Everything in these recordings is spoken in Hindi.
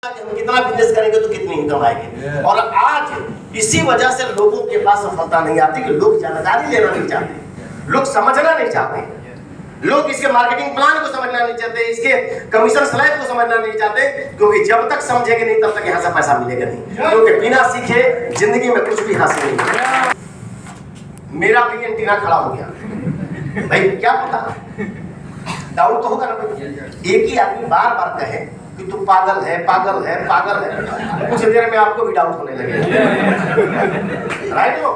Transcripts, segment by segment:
हम कितना बिजनेस करेंगे तो कितनी इनकम आएगी। और आज इसी वजह से लोगों के पास सफलता नहीं आती कि लोग जानकारी लेना नहीं चाहते, लोग समझना नहीं चाहते, लोग इसके मार्केटिंग प्लान को समझना नहीं चाहते, इसके कमीशन स्लैब को समझना नहीं चाहते, क्योंकि जब तक समझेंगे नहीं तब तक यहाँ से पैसा मिलेगा नहीं, क्योंकि बिना सीखे जिंदगी में कुछ भी हासिल नहीं होगा। मेरा भी एंटीना खड़ा हो गया भाई, क्या पता डाउट तो होगा ना भाई। एक ही आदमी बार बार कहे कि तू पागल है पागल है पागल है, कुछ देर में आपको भी डाउट होने लगेगा, राइट लो।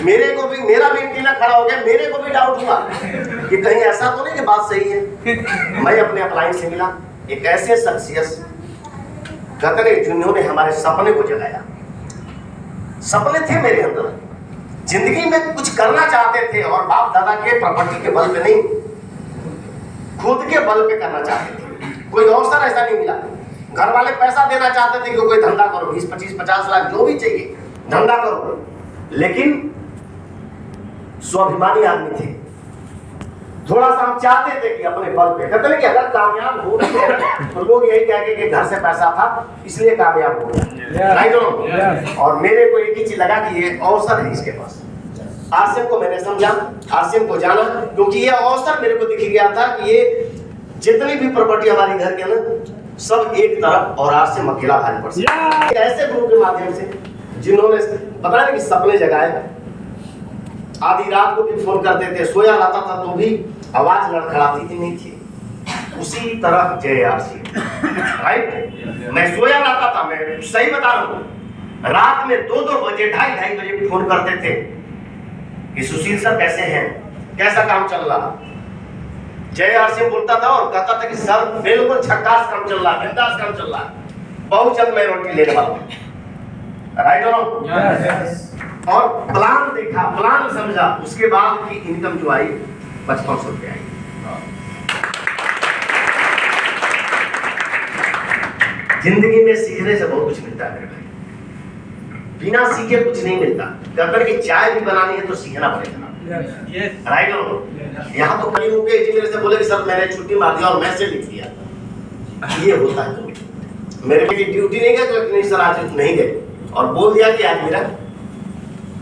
मेरा भी एंटीना खड़ा हो गया, मेरे को भी डाउट हुआ कि कहीं ऐसा तो नहीं कि बात सही है। मैं अपने अपलाइन से मिला एक ऐसे शख्सियत कतरे जिन्होंने हमारे सपने को जगाया। सपने थे मेरे अंदर, जिंदगी में कुछ करना चाहते थे और बाप दादा के प्रॉपर्टी के बल पे नहीं, खुद के बल पे करना चाहते थे। कोई अवसर ऐसा नहीं मिला, घर वाले पैसा देना चाहते थे कि कोई धंधा करो, 20, 25, 50 लाख जो भी चाहिए धंधा करो, लेकिन स्वाभिमानी आदमी थे। थोड़ा सा हम चाहते थे कि अपने बल पे कहते कि अगर कामयाब हो तो लोग यही कहेंगे कि घर से पैसा था इसलिए कामयाब हो गया, राइट। और मेरे को एक ही चीज लगा कि ये अवसर है इसके पास। आसिम को मैंने समझा, आसिम को जाना, क्योंकि ये अवसर मेरे को दिख गया था कि ये जितनी भी प्रॉपर्टी हमारी घर के ना सब एक तरफ और आसिम अकेला भारी पड़ सकता। ऐसे ग्रुप के माध्यम से जिन्होंने पता नहीं कि सपने जगाए, आधी रात को भी फोन करते थे, सोया रहता था तो भी आवाज लड़खड़ाती थी नहीं थी, उसी तरह JRC, राइट। मैं सोया रहता था, मैं सही बता रहा हूँ, रात में 2-2 बजे 2:30 बजे फोन करते थे कि सुशील सर कैसे हैं, कैसा काम चल रहा। JRC बोलता था और कहता था कि सर बिल्कुल झकास काम चल रहा, बिंदास काम चल रहा, बहुत जल्द मैं रोटी लेने वाला हूँ, राइट और और प्लान देखा, प्लान समझा, उसके बाद की इनकम जो आई 5500 रुपये आई। जिंदगी में सीखने से बहुत कुछ मिलता है मेरे भाई, बिना सीखे कुछ नहीं मिलता। कहते कि चाय भी बनानी है तो सीखना पड़ेगा, राइट और यहाँ तो कई लोग मेरे से बोले कि सर मैंने छुट्टी मार दिया और मैसेज लिख दिया, ये होता है तो मेरे पे ड्यूटी नहीं गए तो नहीं सर आज नहीं गए, और बोल दिया कि आज मेरा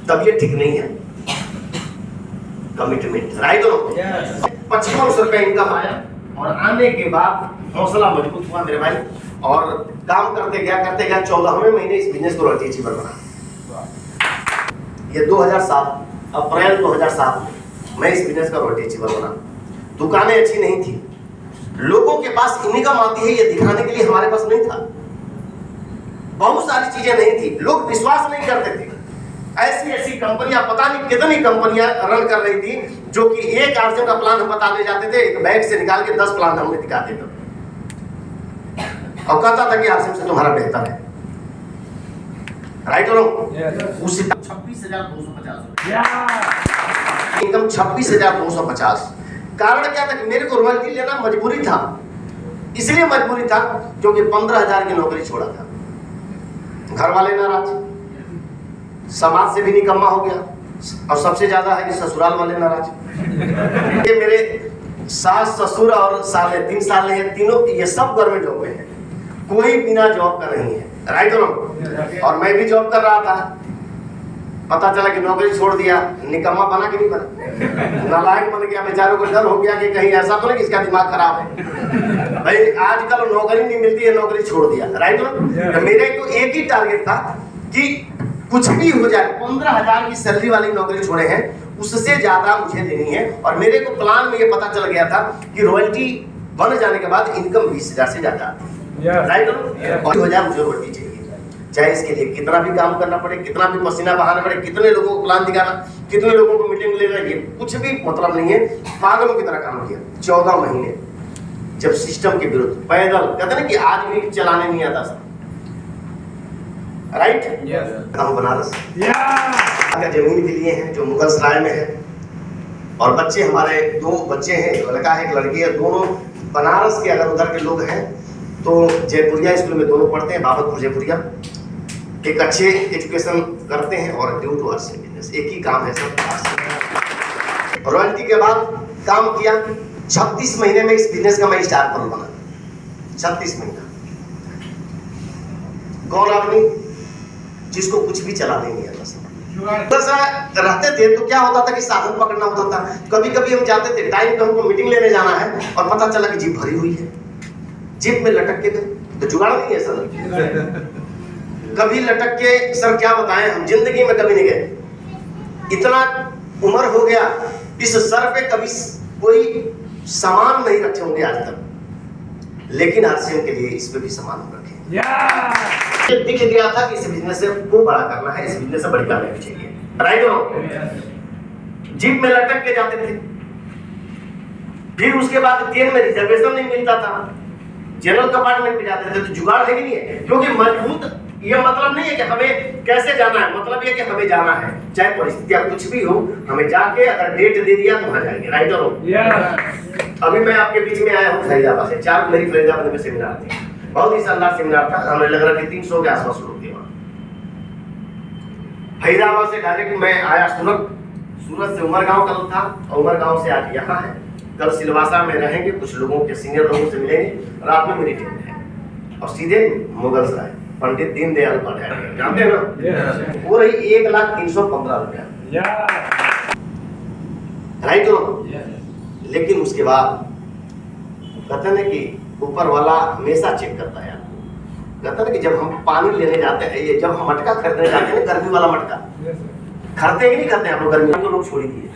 तबीयत ठीक नहीं है, कमिटमेंट, राइट और 5500 रुपये इनकम आया। और आने के बाद हौसला मजबूत हुआ मेरे भाई, और काम करते गया 14वें महीने इस बिजनेस को रोटी अचीवर बना। ये 2007 अप्रैल 2007 में मैं इस बिजनेस का रोटी अचीवर बना। दुकानें अच्छी नहीं थी, लोगों के पास इनकम आती है ये दिखाने के लिए हमारे पास नहीं था, बहुत सारी चीजें नहीं थी, लोग विश्वास नहीं करते थे। ऐसी कंपनियां, पता नहीं कितनी कंपनियां रन कर रही थी, जो कि एक आरसीएम का प्लान हम बताने जाते थे, एक बैग से निकाल के 10 प्लान हमने दिखाते थे और कहता था कि आरसीएम से तुम्हारा बेहतर है, राइट और उसी 26,250 इनकम 26,250। कारण क्या था कि मेरे को रॉयल्टी लेना मजबूरी था, इसलिए मजबूरी था क्योंकि 15,000 की नौकरी छोड़ा था, घर वाले नाराज, समाज से भी निकम्मा हो गया, और सबसे ज्यादा है कि ससुराल वाले नाराज। ये मेरे सास ससुर और साले 3 साल हैं, तीनों ये सब गवर्नमेंट जॉब में है, कोई बिना जॉब का नहीं है, राइट और मैं भी जॉब कर रहा था। पता चला कि नौकरी छोड़ दिया, निकम्मा बना कि नहीं बना, नालायक बन गया, बेचारों को डर हो गया कि कहीं ऐसा तो नहीं कि इसका दिमाग खराब है भाई, आजकल नौकरी नहीं मिलती है, नौकरी छोड़ दिया, राइट। तो मेरे को एक ही टारगेट था कि कुछ भी हो जाए, 15,000 की सैलरी वाली नौकरी छोड़े हैं, उससे ज्यादा मुझे देनी है। और मेरे को प्लान में ये पता चल गया था कि रॉयल्टी बन जाने के बाद इनकम 20,000 से ज्यादा आती है, राइट। और 20,000 मुझे रॉयल्टी चाहिए, चाहे इसके लिए कितना भी काम करना पड़े, कितना भी पसीना बहाना पड़े, कितने लोगों को प्लान दिखाना, कितने लोगों को मीटिंग लेना, ये कुछ भी मतलब नहीं है, पागलों की तरह काम किया 14 महीने। जब सिस्टम के विरुद्ध पैदल, कहते ना कि आज भी चलाने नहीं आता सर, राइट। हम बनारस का जमीन भी लिए हैं जो मुगल सराय में है, और बच्चे हमारे 2 बच्चे हैं, एक लड़का है एक लड़की है, दोनों बनारस के, अगर उधर के लोग हैं तो जयपुरिया स्कूल में दोनों पढ़ते हैं, बाबतपुर जयपुरिया, एक अच्छे एजुकेशन करते हैं, और ड्यू टू आरसीएम बिजनेस एक ही काम है सब। रॉयल्टी के बाद काम किया, 36 महीने में इस बिजनेस का मैं स्टार पर बना। 36 महीना। कौन आदमी जिसको कुछ भी चलाने नहीं आता सब रहते थे तो क्या होता था कि साधन पकड़ना होता था। कभी कभी हम जाते थे टाइम पे, हमको मीटिंग लेने जाना है और पता चला कि जीप भरी हुई है, जीप में लटक के गए तो जुगाड़ नहीं है सर। कभी लटक के सर क्या बताएं, हम जिंदगी में कभी नहीं गए। इतना उम्र हो गया, इस सर पे कभी कोई सामान नहीं रखे होंगे आज तक, लेकिन आरसीएम के लिए इस पे भी सामान रखे। दिख गया था कि इस बिजनेस को बड़ा करना है, इस बिजनेस से बड़ी कामयाबी चाहिए, राइट और जीप में लटक के जाते थे। फिर उसके बाद ट्रेन में रिजर्वेशन नहीं मिलता था, जनरल कंपार्टमेंट में जाते थे। तो जुगाड़ है कि नहीं है? क्योंकि मजबूत ये मतलब नहीं है कि हमें कैसे जाना है, मतलब ये कि हमें जाना है, चाहे परिस्थितियां कुछ भी हो, हमें जाके अगर डेट दे दिया तो वहां जाएंगे, राइट और अभी मैं आपके बीच में आया हूँ फरीदाबाद से। 4 मेरी फरीदाबाद में सेमिनार थे, बहुत ही शानदार सेमिनार था। हमें लग रहा कि 300 के आसपास लोग थे वहाँ। फरीदाबाद से डायरेक्ट मैं आया सूरत, सूरत से उमरगांव कल था, और उमरगांव से आज यहाँ है। कल सिलवासा में रहेंगे, कुछ लोगों के सीनियर लोगों से मिलेंगे, रात में मेरी टीम है, और सीधे मुगल सराय पंडित दीनदयाल उपाध्याय, जानते हैं ना, वो रही 1,315,000 रुपया, राइट हो। लेकिन उसके बाद कहते हैं कि ऊपर वाला हमेशा चेक करता है आपको। कहता है कि जब हम पानी लेने जाते हैं, ये जब हम मटका खरीदने जाते हैं, गर्मी वाला मटका खरीदते हैं कि नहीं करते हैं आप लोग? गर्मी तो लोग छोड़ दिए,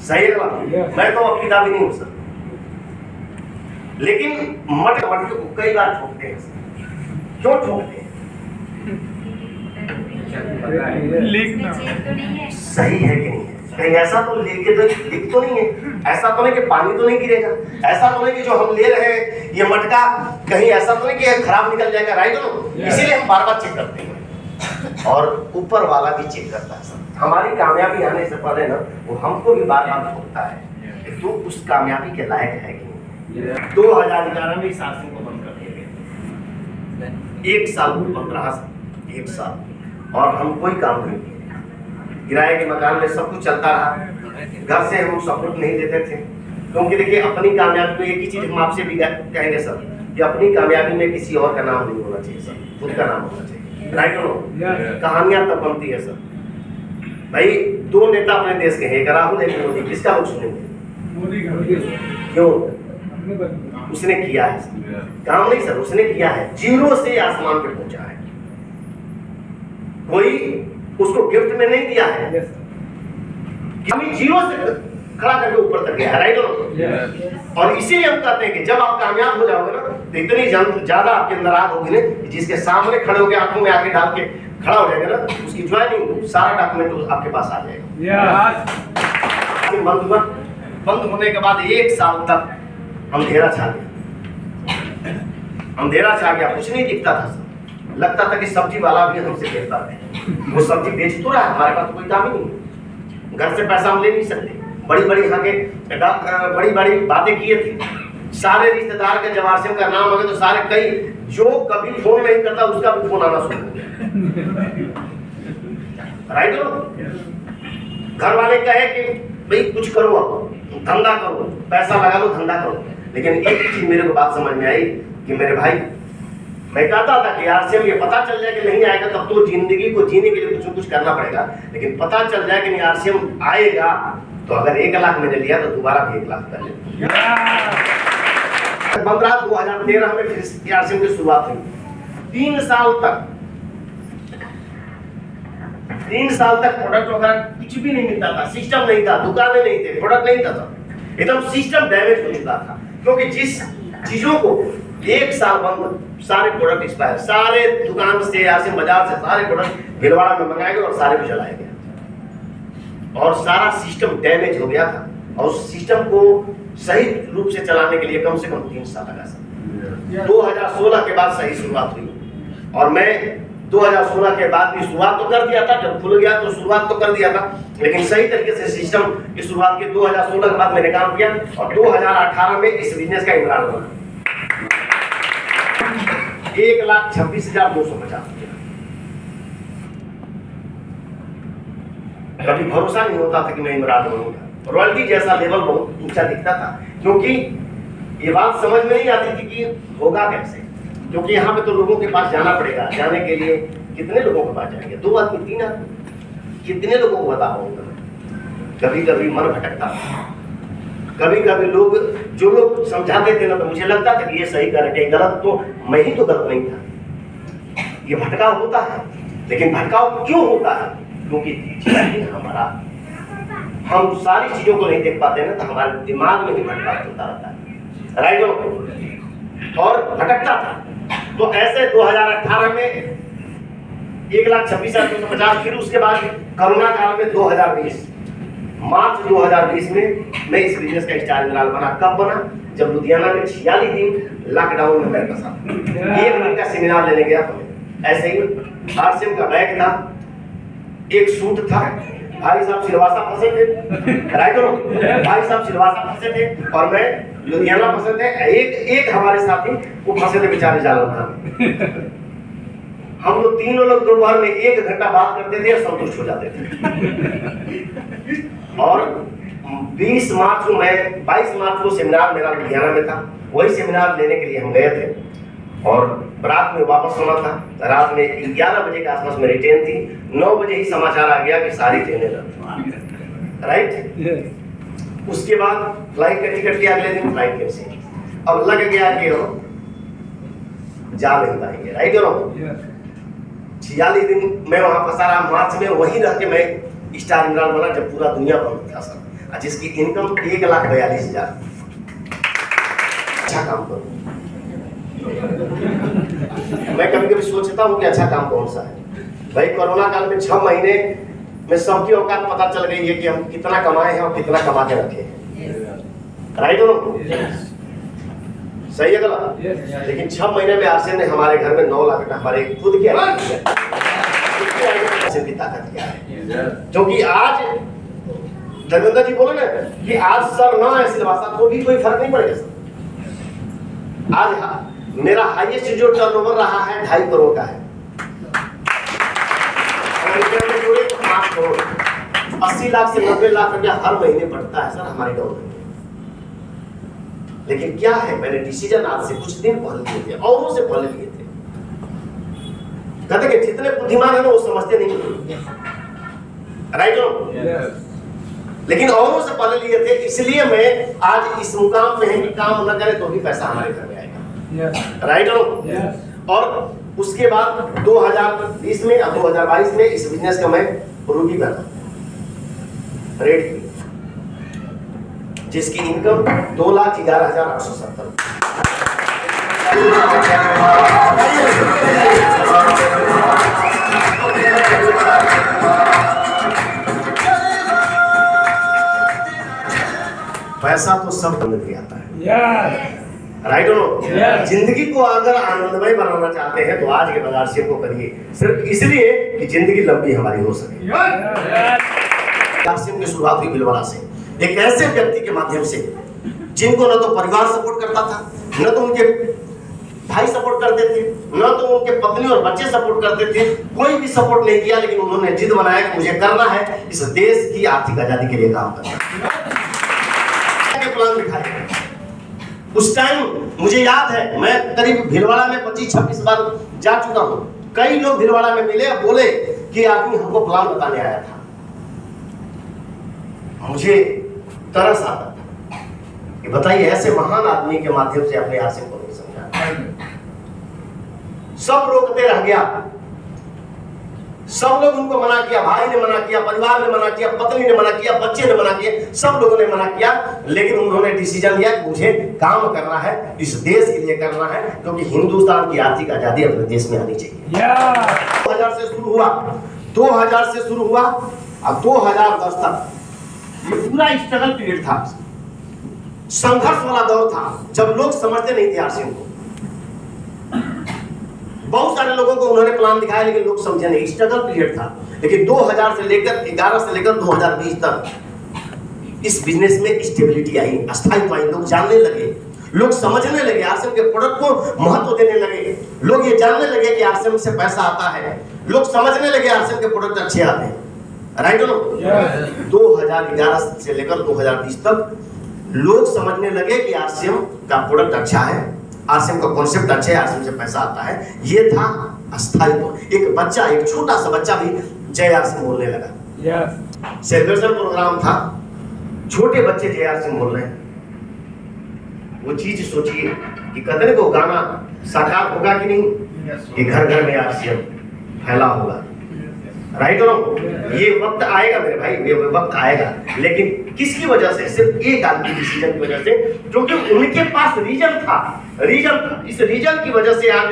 सही है बात। मैं तो अपनी दावी नहीं हूँ सर, लेकिन मटके को कई बार ठोकते हैं। क्यों ठोकते हैं? सही है कि नहीं है? कहीं ऐसा तो लेके तो लिख तो नहीं है, ऐसा तो नहीं कि पानी तो नहीं गिरेगा, ऐसा तो नहीं कि जो हम ले रहे हैं ये मटका कहीं ऐसा तो नहीं कि खराब निकल जाएगा, राइट हो? इसीलिए हम बार बार चेक करते हैं, और ऊपर वाला भी चेक करता है सर। हमारी कामयाबी आने से पहले ना वो हमको भी बार बार ठोकता है कि तू उस कामयाबी के लायक है कि नहीं। 2011 में इस आरसीएम को बंद कर दिया गया, 1 साल बंद रहा, 1 साल, और हम कोई काम नहीं किए। किराए के मकान में सब कुछ चलता रहा, घर से हम सपोर्ट नहीं देते थे, क्योंकि देखिए अपनी कामयाबी में एक ही चीज हम आपसे भी कहेंगे सर कि अपनी कामयाबी में किसी और का नाम नहीं होना चाहिए सर, खुद का नाम होना चाहिए, राइट हो? कहानियां तब बनती है सर। भाई 2 नेता अपने देश के हैं, एक राहुल एक मोदी, किसका लोग सुनेंगे? मोदी का। क्यों? उसने किया है काम नहीं सर, उसने किया है, 0 से आसमान पे पहुंचा है, कोई उसको गिफ्ट में नहीं दिया है, हमें 0 से खड़ा करके ऊपर तक गया है, राइट हो? और इसीलिए हम कहते हैं कि जब आप कामयाब हो जाओगे ना तो इतनी ज्यादा आपके अंदर आग होगी ना, जिसके सामने खड़े होकर आंखों में आके डाल के खड़ा हो जाएगा ना, उसकी ज्वाइनिंग सारा डॉक्यूमेंट आपके पास आ जाएगा। बंद होने के बाद 1 साल तक अंधेरा छा गया, अंधेरा छा गया, कुछ नहीं दिखता था सर। लगता था कि सब्जी वाला भी हमसे बेचता है, वो सब्जी बेच तो रहा है, हमारे पास तो कोई काम ही नहीं, घर से पैसा हम ले नहीं सकते। बड़ी बड़ी यहाँ के बड़ी बड़ी बातें किए थे, सारे रिश्तेदार के जब आरसीएम का नाम हो गया तो सारे कई जो कभी फोन नहीं करता उसका भी फोन आना शुरू हो गया, राइट हो? घर वाले कहे कि भाई कुछ करो, अब धंधा करो, पैसा लगा लो, धंधा करो। लेकिन एक चीज मेरे को बात समझ में आई कि मेरे भाई, मैं कहता था कि आरसीएम ये पता चल जाए कि नहीं आएगा तब तो जिंदगी को जीने के लिए कुछ न कुछ करना पड़ेगा, लेकिन पता चल जाए कि नहीं आरसीएम आएगा तो अगर 1 लाख मैंने लिया तो दोबारा भी 1 लाख कर ले। 2013 में फिर आरसीएम की शुरुआत हुई। 3 साल तक प्रोडक्ट वगैरह कुछ भी नहीं मिलता था, सिस्टम नहीं था, दुकानें नहीं थे, प्रोडक्ट नहीं था, एकदम सिस्टम डैमेज हो चुका था। क्योंकि जिस चीजों को 1 साल बंद, सारे प्रोडक्ट एक्सपायर, सारे दुकान से आरसीएम बाजार से सारे प्रोडक्ट भिलवाड़ा में मंगाए गए और सारे भी जलाए गए, और सारा सिस्टम डैमेज हो गया था। और उस सिस्टम को सही रूप से चलाने के लिए कम से कम 3 साल लगा सर। 2016 के बाद सही शुरुआत हुई, और मैं 2016 के बाद भी शुरुआत तो कर दिया था, जब खुल गया तो शुरुआत तो कर दिया था, लेकिन सही तरीके से सिस्टम की शुरुआत की 2016 के बाद मैंने काम किया, और 2018 में इस बिजनेस का इमरान हुआ 1,26,250। कभी भरोसा नहीं होता था कि मैं इमरान बनूंगा। रॉयल्टी जैसा लेवल बहुत ऊंचा दिखता था, क्योंकि ये बात समझ में नहीं आती थी कि होगा कैसे, क्योंकि यहाँ पे तो लोगों के पास जाना पड़ेगा। जाने के लिए कितने लोगों के पास जाएंगे? 2 आदमी 3 आदमी, कितने लोगों को बता पाऊंगा? कभी कभी मन भटकता था, कभी कभी लोग जो लोग समझाते थे ना, तो मुझे लगता था कि ये सही कर रहे, गलत तो मैं ही तो गलत नहीं था। ये भटकाव होता है, लेकिन भटकाव क्यों होता है? क्योंकि हमारा हम सारी चीजों को नहीं देख पाते ना, तो हमारे दिमाग में ही भटकाव होता रहता है, राइट? और भटकता था। तो ऐसे 2018 में 1,26,250, फिर उसके बाद कोरोना काल में 2020 मार्च 2020 में मैं इस बिजनेस का स्टार जनरल बना। कब बना? जब लुधियाना में 46 दिन लॉकडाउन में मैं फंसा। 1 दिन का सेमिनार लेने गया था। ऐसे ही आरसीएम का बैग था, एक सूट था, भाई साहब सिलवासा फंसे थे, राइट? भाई साहब सिलवासा फंसे थे और मैं लुधियाना फंसे थे। एक हमारे साथी वो फंसे थे बेचारे जालंधर में। हम लोग तीनों लोग दोपहर में 1 घंटा बात करते थे और संतुष्ट हो जाते थे। और 22 मार्च को सेमिनार मेरा लुधियाना में था। वही सेमिनार लेने के लिए हम गए थे और रात में वापस होना था। रात में 11 बजे के आसपास मेरी ट्रेन थी। 9 बजे ही समाचार आ गया कि सारी ट्रेनें रद्द, राइट? उसके बाद फ्लाइट का टिकट किया, अगले दिन फ्लाइट कैंसिल। अब लग गया कि जा नहीं पाएंगे, राइट? 46 दिन मैं वहां फंसा रहा। मार्च में वहीं रह के मैं स्टार जनरल बना जब पूरा दुनिया बंद था सर, जिसकी इनकम 1,42,000। अच्छा काम करूं। मैं कभी कभी सोचता हूं कि अच्छा काम कौन सा है। भाई कोरोना काल में 6 महीने में सबकी औकात पता चल गई है कि हम कितना कमाए हैं और कितना कमा के रखे हैं, राइट? सही है गलत? लेकिन 6 महीने में आरसीएम ने हमारे घर में 9 लाख हमारे खुद की की ताकत क्या है? क्योंकि आज धर्मेंद्र जी बोले ना कि आज सर ना है सिलवासा तो भी कोई फर्क नहीं पड़ेगा सर। आज मेरा हाईएस्ट जो टर्नओवर रहा है 2.5 करोड़ का है। 5 करोड़ 80 लाख से 90 लाख रुपया हर महीने बढ़ता है सर हमारे गाँव में। लेकिन क्या है, मैंने डिसीजन आज से कुछ दिन पहले लिए थे, औरों से पहले लिए थे। कहते कि जितने बुद्धिमान है ना वो समझते नहीं, राइट? लेकिन औरों से पहले लिए थे, इसलिए मैं आज इस मुकाम पे है कि काम न करे तो भी पैसा हमारे घर में आएगा, राइट? और उसके बाद 2020 में और 2022 में इस बिजनेस का मैं रूबी बना, रेड, जिसकी इनकम 2,11,870। पैसा तो सब बंद भी आता है, राइट? जिंदगी को अगर आनंदमय बनाना चाहते हैं तो आज के बाजार से को करिए, सिर्फ इसलिए कि जिंदगी लंबी हमारी हो सके। की शुरुआत हुई भिलवाड़ा से, एक ऐसे व्यक्ति के माध्यम से जिनको न तो परिवार सपोर्ट करता था, न तो उनके भाई सपोर्ट करते थे, न तो उनके पत्नी और बच्चे सपोर्ट करते थे, कोई भी सपोर्ट नहीं किया। लेकिन उन्होंने जिद बनाया कि मुझे करना है, इस देश की आर्थिक आजादी के लिए काम करना है। प्लान दिखाया। उस टाइम मुझे याद है, मैं करीब भिलवाड़ा में 25-26 बार जा चुका हूँ। कई लोग भिलवाड़ा में मिले और बोले कि आदमी हमको प्लान बताने आया था। मुझे तरस आता था कि बताइए ऐसे महान आदमी के माध्यम से अपने आसिम को नहीं समझा। सब रोकते रह गया, सब लोग उनको मना किया, भाई ने मना किया, परिवार ने मना किया, पत्नी ने मना किया, बच्चे ने मना किया, सब लोगों ने मना किया। लेकिन उन्होंने डिसीजन लिया कि मुझे काम करना है, इस देश के लिए करना है, क्योंकि हिंदुस्तान की आर्थिक आजादी अपने देश में आनी चाहिए। 2000 से शुरू हुआ, 2000 से शुरू हुआ और 2010 तक ये पूरा स्ट्रगल पीरियड था, संघर्ष वाला दौर था, जब लोग समझते नहीं थे आरसीएम को। बहुत सारे लोगों को उन्होंने प्लान दिखाया लेकिन लोग समझे नहीं, स्ट्रगल पीरियड था। लेकिन 2011 से लेकर 2020 तक इस बिजनेस में स्टेबिलिटी आई, स्थायित्व आई, लोग जानने लगे, लोग समझने लगे, आरसीएम के प्रोडक्ट को महत्व देने लगे, लोग ये जानने लगे कि आरसीएम से पैसा आता है, लोग समझने लगे आरसीएम के प्रोडक्ट अच्छे आते हैं, राइट? 2011 से लेकर 2020 तक लोग समझने लगे कि आरसीएम का प्रोडक्ट अच्छा है, आरसीएम का कॉन्सेप्ट अच्छा है, आरसीएम से पैसा आता है। ये था अस्थायित्व। एक बच्चा, एक छोटा सा बच्चा भी जय आरसीएम बोलने लगा। सेलिब्रेशन प्रोग्राम था, छोटे बच्चे जय आरसीएम बोल रहे हैं। वो चीज सोचिए कि कदर को गाना साकार होगा कि नहीं, कि घर घर में आरसीएम फैला होगा। राइट और ये वक्त आएगा मेरे भाई, ये वक्त आएगा, लेकिन किसकी वजह से? सिर्फ एक आदमी डिसीजन की वजह से, क्योंकि उनके पास रीजन था। इस रीजन की वजह से आज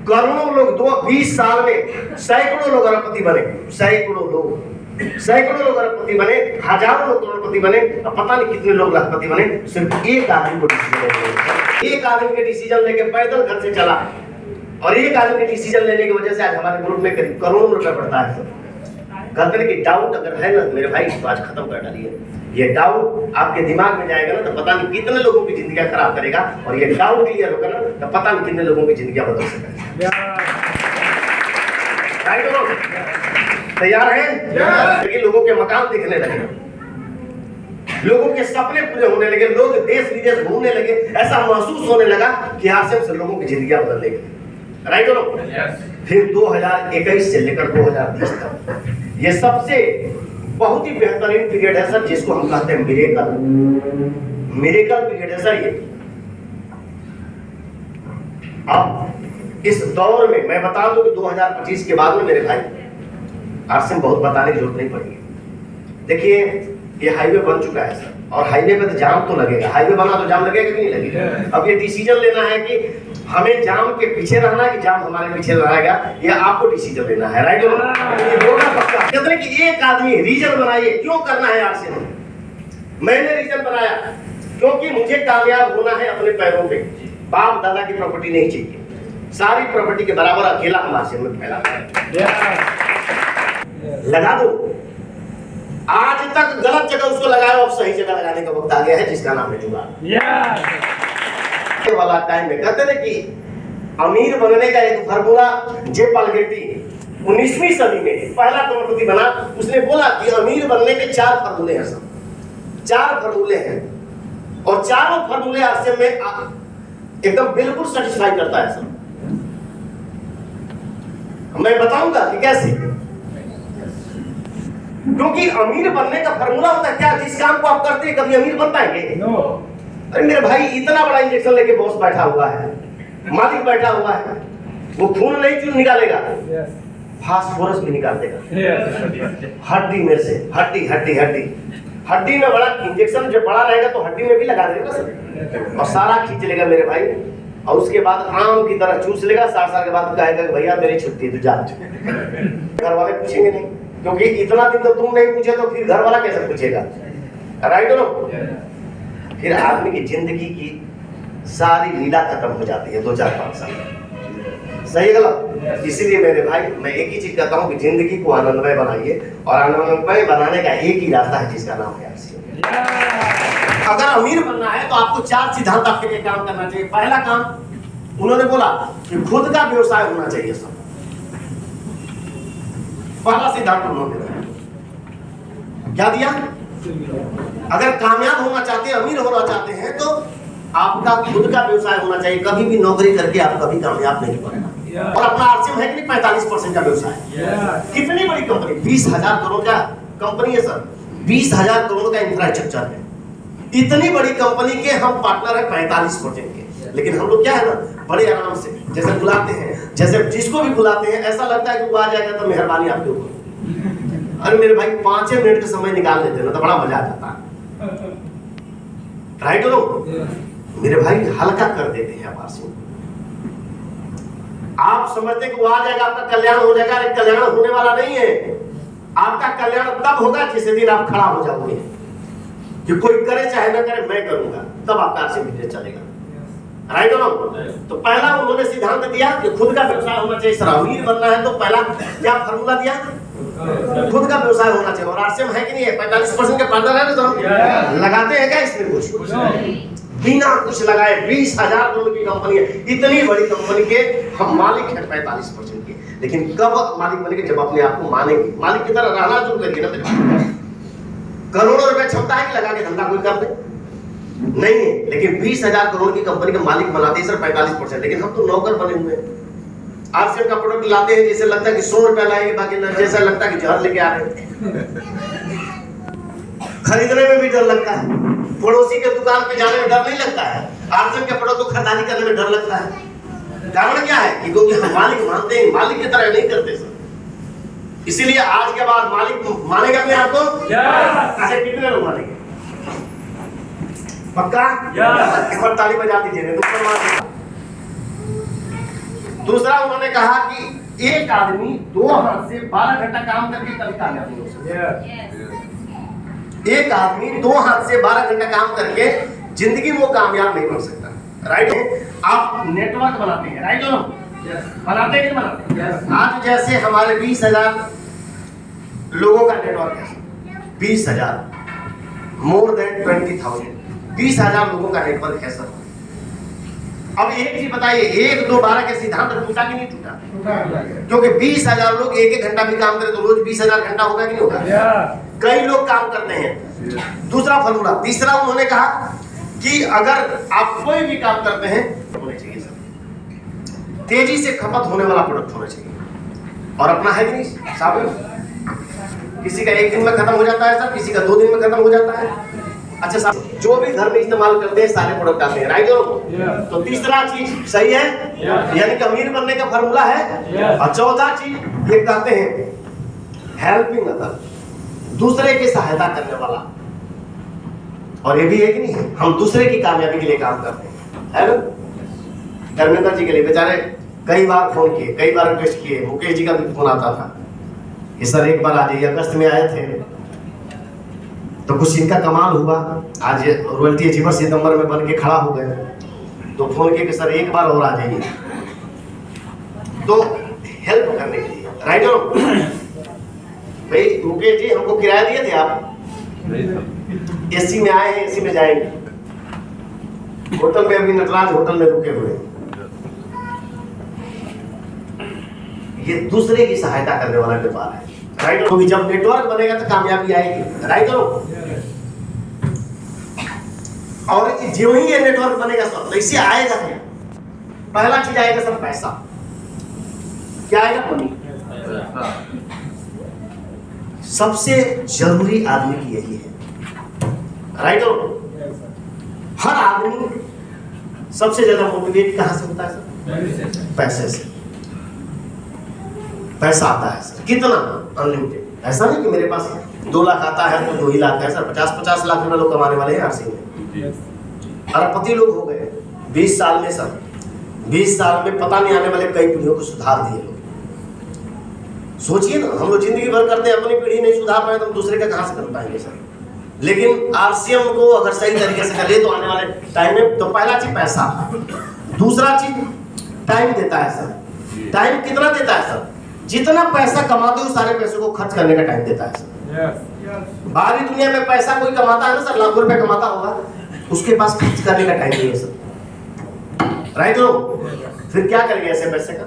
करोड़ों लोग 20 साल में सैकड़ों लोग अरबपति बने, सैकड़ों लोग अरबपति बने, हजारों लोग करोड़पति बने, अब पता नहीं कितने लोग लाखपति बने। सिर्फ एक आदमी को डिसीजन लेके, एक आदमी के डिसीजन लेके पैदल घर से चला, और एक आदमी के डिसीजन लेने की वजह से आज हमारे ग्रुप में करीब करोड़ों रुपया बढ़ता है। कहते हैं कि डाउट अगर है ना मेरे भाई तो आज खत्म कर डालिए। ये डाउट आपके दिमाग में जाएगा ना तो पता नहीं कितने लोगों की जिंदगी खराब करेगा, और ये डाउट क्लियर होगा ना तो पता नहीं कितने लोगों की जिंदगी बदल सकेगा। तैयार हैं? लेकिन लोगों के मकान दिखने लगे, लोगों के सपने पूरे होने लगे, लोग देश विदेश घूमने लगे, ऐसा महसूस होने लगा कि आरसीएम से लोगों की जिंदगी बदलने लगी। राइट हो? फिर 2021 से लेकर 2030 तक ये सबसे बहुत ही बेहतरीन पीरियड है सर, जिसको हम कहते हैं मिरेकल पीरियड है सर। ये अब इस दौर में मैं बता दूं कि 2025 के बाद में मेरे भाई आरसीएम बहुत बताने की जरूरत नहीं पड़ेगी। देखिए ये हाईवे बन चुका है सर, और हाईवे पे तो जाम तो लगेगा, हाईवे बना तो जाम लगेगा कि नहीं लगेगा। अब ये डिसीजन लेना है कि हमें जाम के पीछे रहना है कि जाम हमारे पीछे रहेगा, ये आपको डिसीजन लेना है। राइट और कहते हैं कि एक आदमी रीजन बनाइए, क्यों करना है आरसीएम। मैंने रीजन बनाया क्योंकि मुझे कामयाब होना है अपने पैरों पे, बाप दादा की प्रॉपर्टी नहीं चाहिए, सारी प्रॉपर्टी के बराबर अकेला हम आरसीएम में फैला लगा दो। आज तक गलत जगह उसको लगाया, अब सही जगह लगाने का वक्त आ गया है, जिसका नाम है जुगाड़। वाला टाइम में कहते हैं कि अमीर बनने का एक फार्मूला जे पालगेटी 19वीं सदी में पहला करोड़पति बना, उसने बोला कि अमीर बनने के 4 फार्मूले हैं सब, 4 फार्मूले हैं, और चारों फार्मूले आरसीएम में एकदम बिल्कुल सेटिस्फाई करता है सब। मैं बताऊंगा कि कैसे, क्योंकि अमीर बनने का फार्मूला होता है क्या? जिस काम को आप करते हैं कभी अमीर बन पाएंगे? अरे मेरे भाई इतना बड़ा इंजेक्शन लेके बॉस बैठा हुआ है, मालिक बैठा हुआ है, वो खून नहीं चून निकालेगा, फास्फोरस भी निकाल देगा हड्डी में से। हड्डी में बड़ा इंजेक्शन जब बड़ा रहेगा तो हड्डी में भी लगा देगा सर, और सारा खींच लेगा मेरे भाई, और उसके बाद आम की तरह चूस लेगा। 60 साल के बाद कहेगा भैया मेरी छुट्टी है, तू जा। घर वाले पूछेंगे नहीं, क्योंकि इतना दिन तो तुम नहीं पूछे तो फिर घर वाला कैसे पूछेगा। राइट हो? फिर आदमी की जिंदगी की सारी लीला खत्म हो जाती है 2-4-5 साल। सही गलत? इसीलिए मेरे भाई मैं एक ही चीज कहता हूँ कि जिंदगी को आनंदमय बनाइए, और आनंदमय बनाने का एक ही रास्ता है जिसका नाम है आरसीएम। अगर अमीर बनना है तो आपको 4 सिद्धांत आपके लिए काम करना चाहिए। पहला काम उन्होंने बोला कि खुद का व्यवसाय होना चाहिए सब, पहला सिद्धांत उन्होंने दिया। क्या दिया? अगर कामयाब होना चाहते हैं, अमीर होना चाहते हैं, तो आपका खुद का व्यवसाय होना चाहिए। कभी भी नौकरी करके आप कभी कामयाब नहीं बनना। और अपना आरसीएम है कि 45% का व्यवसाय। कितनी बड़ी कंपनी, 20,000 करोड़ का कंपनी है सर, 20,000 करोड़ का इंफ्रास्ट्रक्चर है। इतनी बड़ी कंपनी के हम पार्टनर है 45% के, लेकिन हम लोग क्या है ना, बड़े आराम से जैसे बुलाते हैं, जैसे जिसको भी बुलाते हैं ऐसा लगता है कि वो आ जाएगा तो मेहरबानी आपके ऊपर। अरे मेरे भाई 5 मिनट का समय निकाल लेते ना तो बड़ा मजा आ जाता है। राइट हो? मेरे भाई हल्का कर देते हैं आरसीएम। आप समझते कि वो आ जाएगा आपका कल्याण हो जाएगा, अरे कल्याण होने वाला नहीं है। आपका कल्याण तब होगा जिस दिन आप खड़ा हो जाओगे कि कोई करे चाहे ना करे मैं करूंगा, तब आपका आरसीएम बिजनेस चलेगा। राइट हो? तो पहला उन्होंने सिद्धांत दिया कि खुद का व्यवसाय होना चाहिए। सर अमीर बनना है तो पहला क्या फार्मूला दिया? खुद का व्यवसाय होना चाहिए। और आरसीएम है कि नहीं है? 45% के पार्टनर है ना, तो लगाते हैं क्या इसमें कुछ? बिना कुछ लगाए 20,000 करोड़ की कंपनी है, इतनी बड़ी कंपनी के हम मालिक हैं 45% के। लेकिन कब मालिक बनेंगे? जब अपने आप को मानेंगे, मालिक की तरह रहना शुरू करिए ना। करोड़ों रुपए क्षमता है कि लगा के धंधा कोई कर दे? नहीं है, लेकिन 20,000 करोड़ की कंपनी का मालिक बनाते हैं सर 45%, लेकिन हम तो नौकर बने हुए हैं। आरसीएम का प्रोडक्ट लाते हैं जैसे लगता है कि 100 रुपया लाएंगे, बाकी जैसा लगता है कि जहर लेके आ रहे हैं। खरीदने में भी डर लगता है, पड़ोसी के दुकान पे जाने में डर नहीं लगता है, आरसीएम के प्रोडक्ट को खरीदारी करने में डर लगता है। कारण क्या है कि क्योंकि हम मालिक मानते हैं, मालिक की तरह नहीं करते सर। इसीलिए आज के बाद मालिक मानेगा अपने आप को? अच्छा, कितने लोग मानेंगे? पक्का? एक बार ताली बजा दीजिए। दूसरा उन्होंने कहा कि एक आदमी 2 हाथ से 12 घंटा काम करके कभी कामयाब नहीं हो सकता। एक आदमी 2 हाथ से 12 घंटा काम करके जिंदगी में वो कामयाब नहीं बन सकता। राइट है? आप नेटवर्क बनाते हैं, राइट हो? बनाते हैं कि बनाते? आज जैसे हमारे 20,000 लोगों का नेटवर्क है, 20,000, मोर देन 20,000, 20,000 लोगों का नेटवर्क है सर। अब एक चीज बताइए, 1, 2, 12 के सिद्धांत टूटा कि नहीं टूटा? क्योंकि 20,000 लोग 1 घंटा भी काम करें तो रोज 20,000 घंटा होगा कि नहीं होगा? कई लोग काम करते हैं। दूसरा फॉर्मूला, तीसरा उन्होंने कहा कि अगर आप कोई भी काम करते हैं होने चाहिए सर, तेजी से खपत होने वाला प्रोडक्ट होना चाहिए। और अपना है कि नहीं साबित? किसी का 1 दिन में खत्म हो जाता है सर, किसी का 2 दिन में खत्म हो जाता है। अच्छा साहब, जो भी घर में इस्तेमाल करते हैं सारे प्रोडक्ट आते हैं, राइट हो? तो तीसरा चीज सही है, यानी कि अमीर बनने का फॉर्मूला है। और चौथा चीज ये कहते हैं हेल्पिंग अदर, दूसरे की सहायता करने वाला। और ये भी है कि नहीं, हम दूसरे की कामयाबी के लिए काम करते हैं, है ना? धर्मेंद्र जी के लिए बेचारे कई बार फोन किए, कई बार रिक्वेस्ट किए, मुकेश जी का भी फोन आता था कि सर एक बार आ जाइए। अगस्त में आए थे तो कुछ इनका कमाल हुआ, आज रॉयल्टी अचीवर सितंबर में बन के खड़ा हो गए, तो फोन किए कि सर एक बार और आ जाइए, तो हेल्प करने के लिए, राइट हो? भाई मुकेश जी हमको किराया दिए थे आप? एसी में आए हैं, एसी में जाएंगे। होटल में अभी नटराज होटल में रुके हुए, ये दूसरे की सहायता करने वाला व्यापार है, राइट? तो जब नेटवर्क बनेगा तो कामयाबी आएगी, राइट हो? और जो ही ये नेटवर्क बनेगा सब, तो इससे आएगा क्या? पहला चीज आएगा सब पैसा। क्या आएगा? मनी। सबसे जरूरी आदमी की यही है, राइट हो? हर आदमी सबसे ज्यादा मोटिवेट कहां से होता है सर? पैसे से। पैसा आता है सर, कितना? अनलिमिटेड। ऐसा नहीं कि मेरे पास 2 लाख आता है तो 2 ही लाख है सर, 50-50 लाख रुपए लोग कमाने वाले हैं आरसी में। अरबपति लोग हो गए 20 साल में सर। 20 साल में पता नहीं आने वाले कई पीढ़ियों को सुधार दिए लोग। सोचिए ना, हम लोग जिंदगी भर करते हैं, अपनी पीढ़ी नहीं सुधार पाए तो हम दूसरे का कहां से कर पाएंगे सर? लेकिन आरसीएम को अगर सही तरीके से करे तो आने वाले टाइम में, तो पहला चीज पैसा, दूसरा चीज टाइम देता है सर। टाइम कितना देता है सर? जितना पैसा कमाते हो सारे पैसे को खर्च करने का टाइम देता है सर। बाहरी दुनिया में पैसा कोई कमाता है ना सर, लाखों रुपए कमाता होगा, उसके पास खर्च करने का टाइम नहीं है सर, राइट हो? फिर क्या करेंगे ऐसे पैसे का?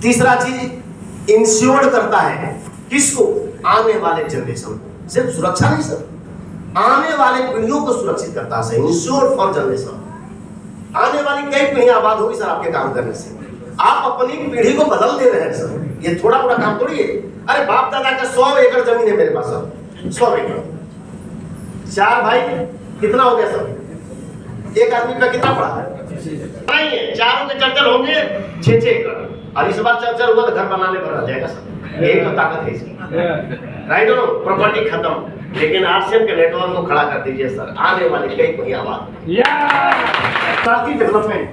तीसरा चीज इंश्योर करता है किसको? आने वाले जनरेशन को। सिर्फ सुरक्षा नहीं सर, आने वाले पीढ़ियों को सुरक्षित करता है। इंश्योर फॉर जनरेशन, आने वाली कई पीढ़ियां आबाद होगी सर आपके काम करने से। आप अपनी पीढ़ी को बदल दे रहे हैं सर, ये थोड़ा मोड़ा काम थोड़ी है। अरे बाप दादा का 100 एकड़ जमीन है मेरे पास सर, 100 एकड़। 4 भाई कितना हो गया सर? एक आदमी का कितना पड़ा है? नहीं है, चारों के चर्चल होंगे 6-6 एकड़, और इस बार चर्चल हुआ तो घर बनाने पर आ जाएगा सर। यही तो ताकत है इसकी, राइट हो? प्रॉपर्टी खत्म, लेकिन आरसीएम के नेटवर्क को खड़ा कर दीजिए सर, आने वाली कई पीढ़ियां आबाद। डेवलपमेंट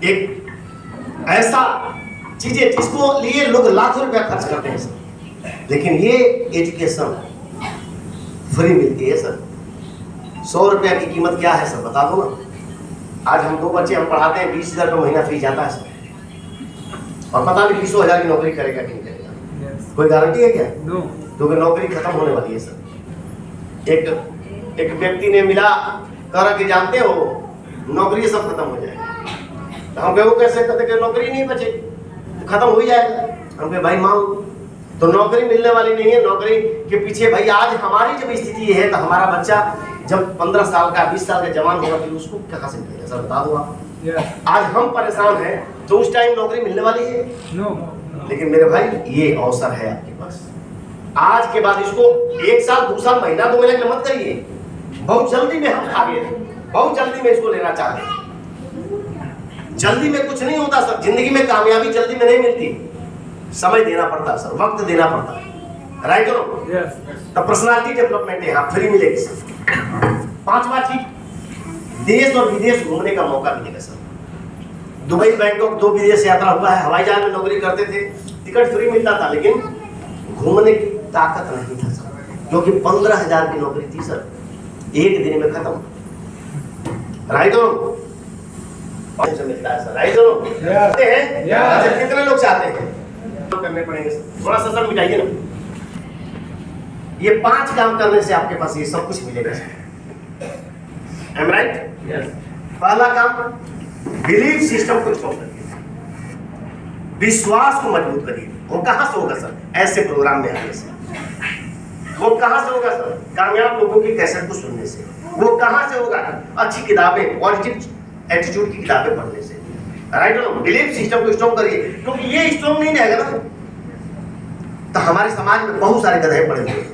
एक ऐसा चीज है जिसको लिए लोग लाखों रुपया खर्च करते हैं सर, लेकिन ये एजुकेशन फ्री मिलती है सर। 100 रुपया की कीमत क्या है सर, बता दो ना। आज हम 2 बच्चे हम पढ़ाते हैं, 20,000 रुपये महीना फीस जाता है सर, और पता नहीं 20,000 की नौकरी करेगा कि नहीं करेगा, कोई गारंटी है क्या? क्योंकि नौकरी खत्म होने वाली है सर। एक व्यक्ति ने मिला, कह के जानते हो नौकरी सब खत्म हो जाएगी। हम कहे वो कैसे कहते कि नौकरी नहीं बचेगी, तो खत्म हो ही जाएगा। हम कहे भाई मान, तो नौकरी मिलने वाली नहीं है। नौकरी के पीछे भाई आज हमारी जब स्थिति है तो हमारा बच्चा जब 15 साल का 20 साल का जवान होगा फिर उसको कहाँ से मिलेगा सर, बता दो आप। आज हम परेशान हैं तो उस टाइम नौकरी मिलने वाली है लेकिन मेरे भाई ये अवसर है आपके पास। आज के बाद इसको 1 साल 2 साल महीना 2 महीने मत करिए, बहुत जल्दी में हम आगे, बहुत जल्दी में इसको लेना चाहते हैं। जल्दी में कुछ नहीं होता सर, जिंदगी में कामयाबी जल्दी में नहीं मिलती, समय देना पड़ता है सर, वक्त देना पड़ता है, राइट हो। तो पर्सनालिटी डेवलपमेंट यहाँ फ्री मिलेगी सर। 5वां चीज, देश और विदेश घूमने का मौका मिलेगा सर। दुबई बैंकॉक 2 विदेश यात्रा हुआ है, हवाई जहाज में नौकरी करते थे, टिकट फ्री मिलता था लेकिन घूमने की ताकत नहीं था सर, क्योंकि 15,000 की नौकरी थी सर, 1 दिन में खत्म, राइट हो। मिलता है सर, राइट हो। चाहते हैं अच्छा, कितने लोग चाहते हैं करने पड़ेंगे सर, थोड़ा सा सर मिटाइए ना। ये 5 काम करने से आपके पास ये सब कुछ मिलेगा सर, एम राइट। पहला काम, बिलीफ सिस्टम को स्ट्रॉन्ग करिए, विश्वास को मजबूत करिए। वो कहां से होगा सर? ऐसे प्रोग्राम में आने से। वो कहां से होगा सर? कामयाब लोगों की कैसेट को सुनने से। वो कहां से होगा? अच्छी किताबें, पॉजिटिव एटीट्यूड की किताबें पढ़ने से, राइट हो। बिलीफ सिस्टम को स्ट्रॉन्ग करिए, क्योंकि ये स्ट्रॉन्ग नहीं रहेगा ना तो हमारे समाज में बहुत सारे गधे पड़े हुए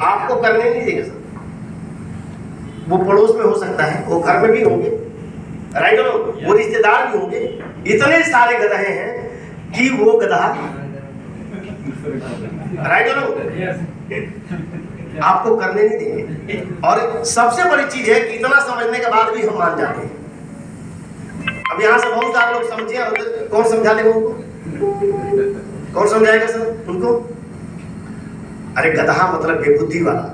आपको करने नहीं देंगे सर। वो पड़ोस में हो सकता है, वो घर में भी होंगे, राइट हो, वो रिश्तेदार भी होंगे, इतने सारे गधे हैं कि वो गधा, राइट हो, आपको करने नहीं देंगे। और सबसे बड़ी चीज है कि इतना समझने के बाद भी हम मान जाते हैं। अब यहाँ से बहुत सारे लोग समझे, कौन समझा देगा उनको? कौन समझाएगा सर उनको? अरे गधा मतलब बेबुद्धि वाला,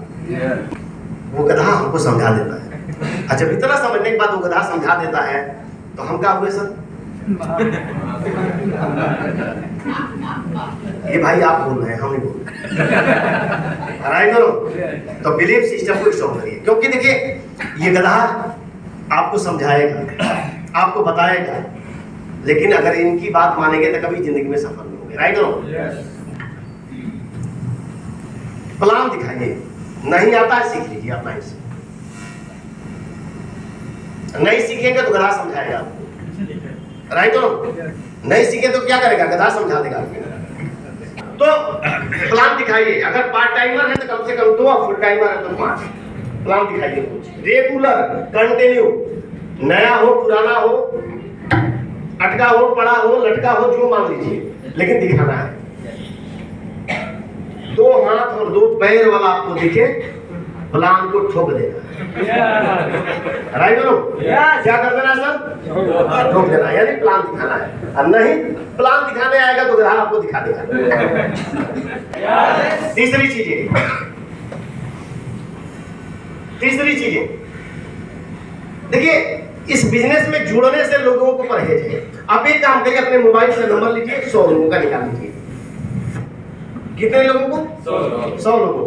वो गधा हमको समझा देता है। अच्छा, इतना समझने के बाद वो गधा समझा देता है तो हम क्या हुए सर? ये भाई आप बोल रहे हैं, हम नहीं बोल रहे, राइट करो। तो बिलीफ सिस्टम को स्ट्रॉन्ग करिए, क्योंकि देखिए ये गधा आपको समझाएगा, आपको बताएगा, लेकिन अगर इनकी बात मानेंगे तो कभी जिंदगी में सफल नहीं होंगे, राइट करो। प्लान दिखाइए, नहीं आता है सीख लीजिए अपना हिस्सा, नहीं सीखेंगे तो गधा समझाएगा आपको, राइट हो। नहीं सीखे तो क्या करेगा? गधा समझा देगा। तो प्लान दिखाइए, अगर पार्ट टाइमर है तो कम से कम 2 और फुल टाइमर है तो 5 प्लान दिखाइए कुछ रेगुलर, कंटिन्यू, नया हो पुराना हो, अटका हो पड़ा हो लटका हो, जो मान लीजिए, लेकिन दिखाना है। 2 हाथ और 2 पैर वाला आपको दिखे, प्लान को ठोक देना, राइट हो। क्या कर देना सर? ठोक देना, यानी प्लान दिखाना है। और नहीं प्लान दिखाने आएगा तो ग्राहक आपको दिखा देगा। तीसरी चीजें देखिए, इस बिजनेस में जुड़ने से लोगों को परहेज है। आप एक काम करिए, अपने मोबाइल से नंबर लीजिए, 100 लोगों का निकाल लीजिए। कितने लोगों को? 100 लोगों को।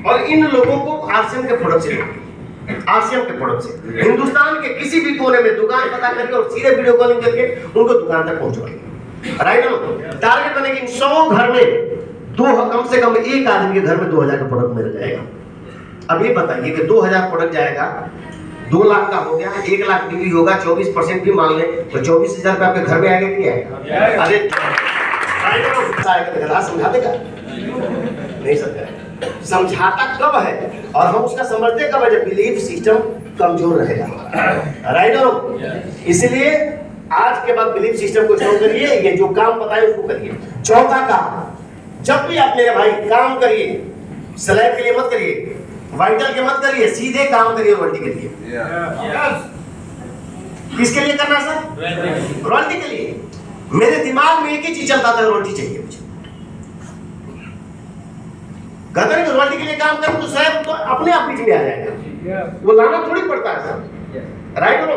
और इन लोगों को आरसीएम के प्रोडक्ट से, आरसीएम के प्रोडक्ट से हिंदुस्तान के किसी भी कोने में दुकान पता करके और सीधे वीडियो कॉलिंग करके उनको दुकान तक पहुंचवाइए, राइट हो। टारगेट बनेगी 100 घर में कम से कम एक आदमी के घर में 2000 का प्रोडक्ट मिल जाएगा। अब ये बताइए कि 2000 प्रोडक्ट जाएगा, 2 लाख का हो गया, 1 लाख बिक्री होगा, 24% भी मान ले तो 24,000 रुपये आपके घर में आएगा कि आएगा? अरे गधा समझा देगा? नहीं समझाएगा। समझाता कब है और हम उसका समझते कब है? जब बिलीफ सिस्टम कमजोर रहेगा, राइट हो। इसलिए आज के बाद बिलीफ सिस्टम को स्ट्रॉन्ग करिए, ये जो काम बताए उसको करिए। चौथा काम, जब भी आप मेरे भाई काम करिए, स्लैब के लिए मत करिए, वाइटल के मत करिए, सीधे काम करिए रॉयल्टी के लिए। किसके लिए करना सर? रॉयल्टी के लिए। मेरे दिमाग में एक ही चीज चलता था, रॉयल्टी चाहिए मुझे। गदर की रॉयल्टी के लिए काम करूं तो शायद तो अपने आप बीच में आ जाएगा, वो लाना थोड़ी पड़ता है सर, राइट हो।